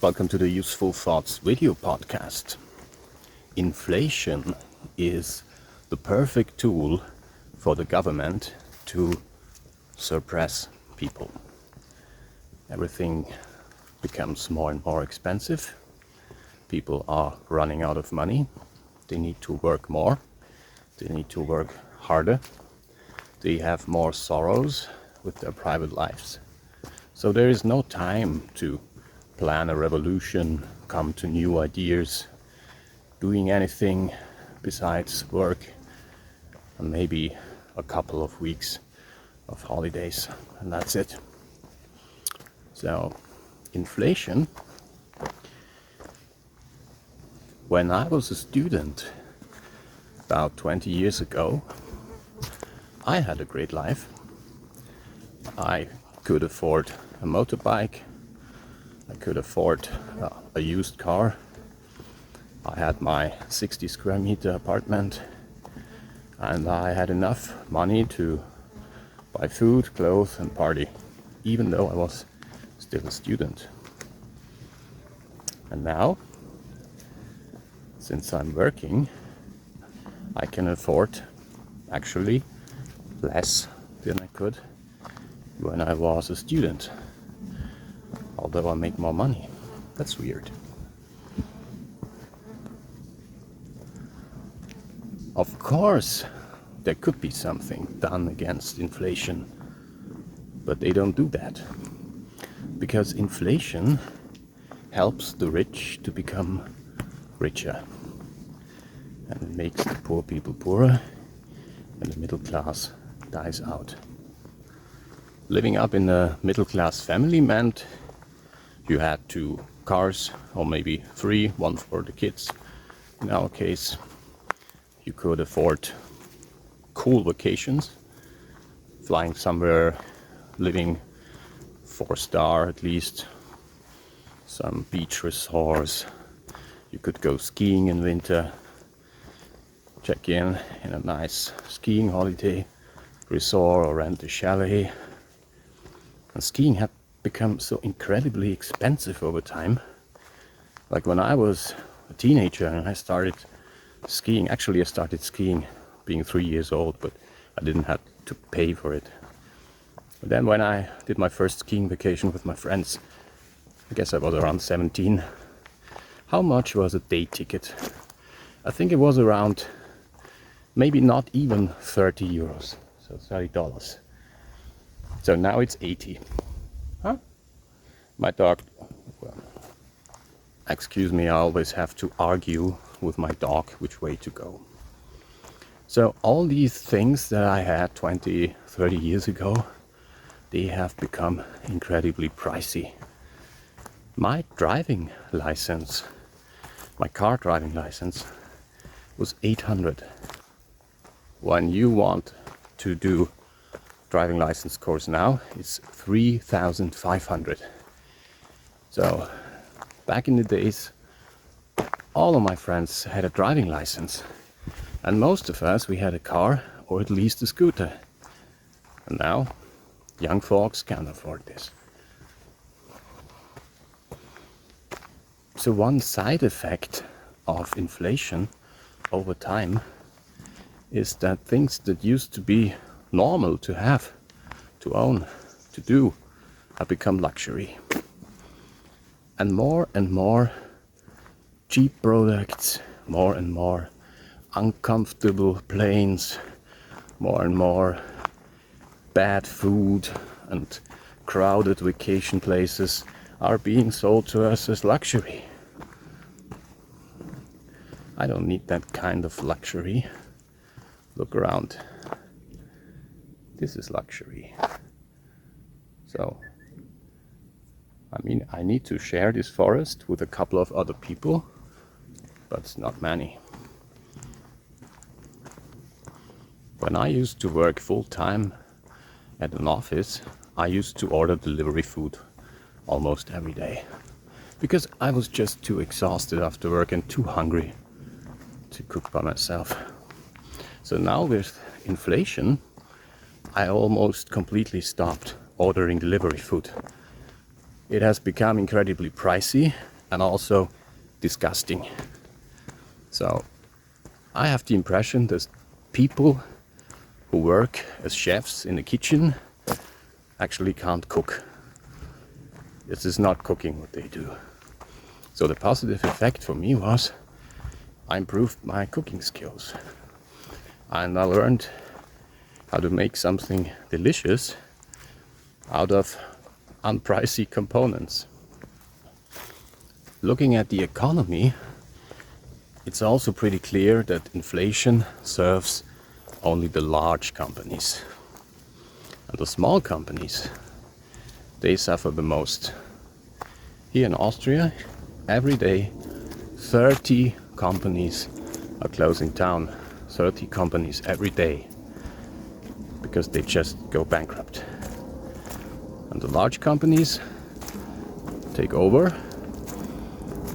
Welcome to the Useful Thoughts video podcast. Inflation is the perfect tool for the government to suppress people. Everything becomes more and more expensive. People are running out of money. They need to work more. They need to work harder. They have more sorrows with their private lives. So there is no time to plan a revolution, come to new ideas, doing anything besides work, and maybe a couple of weeks of holidays, and that's it. So, inflation. When I was a student about 20 years ago, I had a great life. I could afford a motorbike. I could afford a used car. I had my 60 square meter apartment, and I had enough money to buy food, clothes, and party, even though I was still a student. And now, since I'm working, I can afford actually less than I could when I was a student. Although I make more money. That's weird. Of course, there could be something done against inflation, but they don't do that. Because inflation helps the rich to become richer. And it makes the poor people poorer, and the middle class dies out. Living up in a middle class family meant you had 2 cars, or maybe 3, one for the kids. In our case, you could afford cool vacations, flying somewhere, living 4-star at least, some beach resorts. You could go skiing in winter, check in a nice skiing holiday resort or rent a chalet. And skiing had become so incredibly expensive over time. Like when I was a teenager and I started skiing, actually I started skiing being 3 years old, but I didn't have to pay for it. But then when I did my first skiing vacation with my friends, I guess I was around 17, how much was a day ticket? I think it was around maybe not even 30 euros, so $30. So now it's 80. Huh? My dog, well, excuse me, I always have to argue with my dog which way to go. So all these things that I had 20, 30 years ago, they have become incredibly pricey. My driving license, my car driving license, was 800. When you want to do driving license course now, it's 3,500. So back in the days, all of my friends had a driving license, and most of us, we had a car or at least a scooter. And now young folks can't afford this. So one side effect of inflation over time is that things that used to be normal to have, to own, to do, have become luxury. And more cheap products, more and more uncomfortable planes, more and more bad food and crowded vacation places are being sold to us as luxury. I don't need that kind of luxury. Look around. This is luxury. So, I mean, I need to share this forest with a couple of other people, but not many. When I used to work full-time at an office, I used to order delivery food almost every day, because I was just too exhausted after work and too hungry to cook by myself. So now with inflation, I almost completely stopped ordering delivery food. It has become incredibly pricey and also disgusting. So I have the impression that people who work as chefs in the kitchen actually can't cook. This is not cooking what they do. So the positive effect for me was I improved my cooking skills. And I learned how to make something delicious out of unpricey components. Looking at the economy, it's also pretty clear that inflation serves only the large companies. And the small companies, they suffer the most. Here in Austria, every day 30 companies are closing down. 30 companies every day, because they just go bankrupt. And the large companies take over,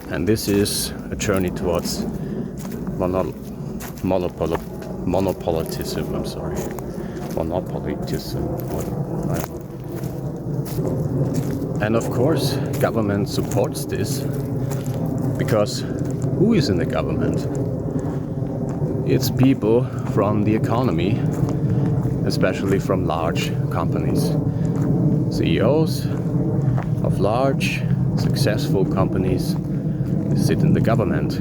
and this is a journey towards monopolitism. And of course, government supports this, because who is in the government? It's people from the economy, especially from large companies. CEOs of large, successful companies sit in the government,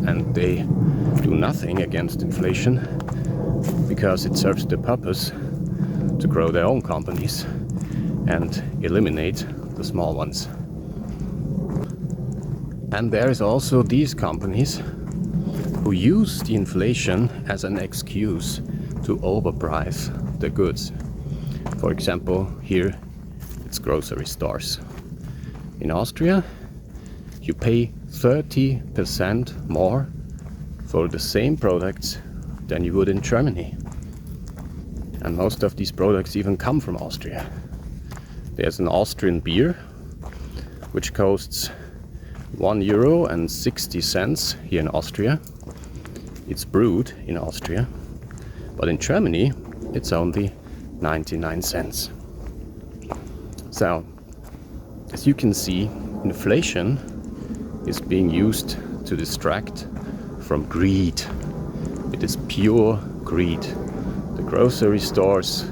and they do nothing against inflation because it serves the purpose to grow their own companies and eliminate the small ones. And there is also these companies who use the inflation as an excuse to overprice the goods. For example, here it's grocery stores. In Austria, you pay 30% more for the same products than you would in Germany. And most of these products even come from Austria. There's an Austrian beer, which costs €1.60 here in Austria. It's brewed in Austria, but in Germany it's only 99 cents. So, as you can see, inflation is being used to distract from greed. It is pure greed. The grocery stores,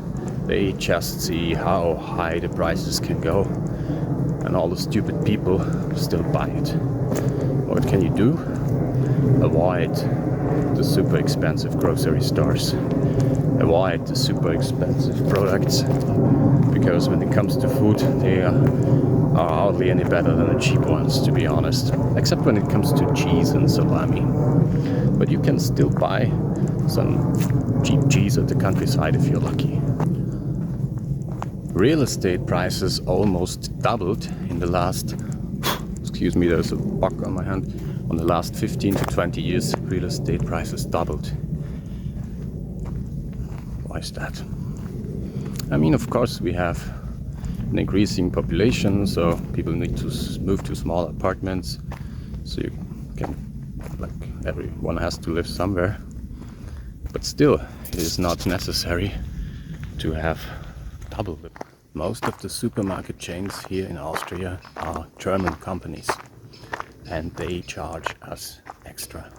they just see how high the prices can go, and all the stupid people still buy it. What can you do? Avoid the super expensive grocery stores. Avoid the super expensive products, because when it comes to food, they are hardly any better than the cheap ones, to be honest. Except when it comes to cheese and salami. But you can still buy some cheap cheese at the countryside if you're lucky. Real estate prices almost doubled in the last, excuse me, there's a bug on my hand. On the last 15 to 20 years, real estate prices doubled. Why is that? I mean, of course, we have an increasing population, so people need to move to small apartments. So you can, everyone has to live somewhere. But still, it is not necessary to have double it. Most of the supermarket chains here in Austria are German companies, and they charge us extra.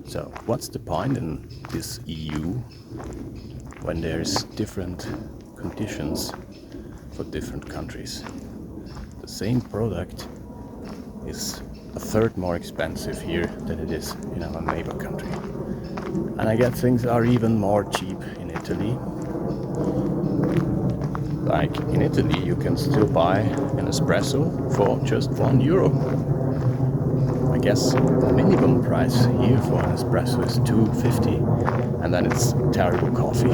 So what's the point in this EU when there's different conditions for different countries? The same product is a third more expensive here than it is in our neighbor country. And I guess things are even more cheap in Italy. Like in Italy, you can still buy an espresso for just €1. I guess the minimum price here for an espresso is €2.50, and then it's terrible coffee.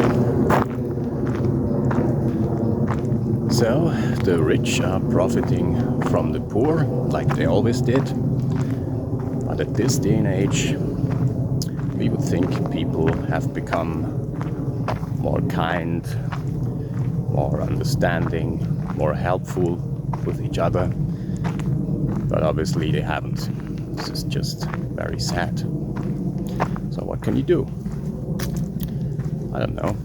So the rich are profiting from the poor, like they always did. But at this day and age, we would think people have become more kind, more understanding, more helpful with each other. But obviously they haven't. This is just very sad. So what can you do? I don't know.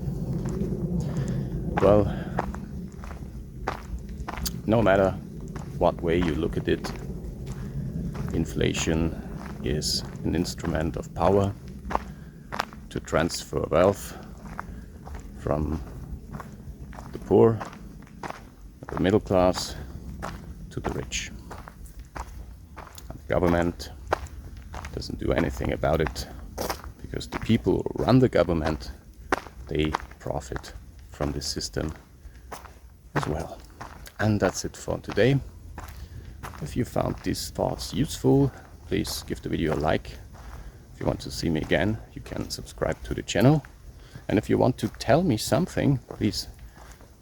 Well, no matter what way you look at it, inflation is an instrument of power to transfer wealth from the poor, the middle class, to the rich. And the government doesn't do anything about it because the people who run the government, they profit from this system as well. And that's it for today. If you found these thoughts useful, please give the video a like. If you want to see me again, you can subscribe to the channel. And if you want to tell me something, please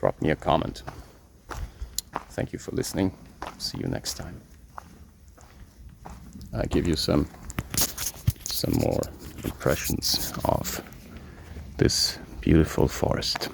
drop me a comment. Thank you for listening. See you next time. I give you some more impressions of this beautiful forest.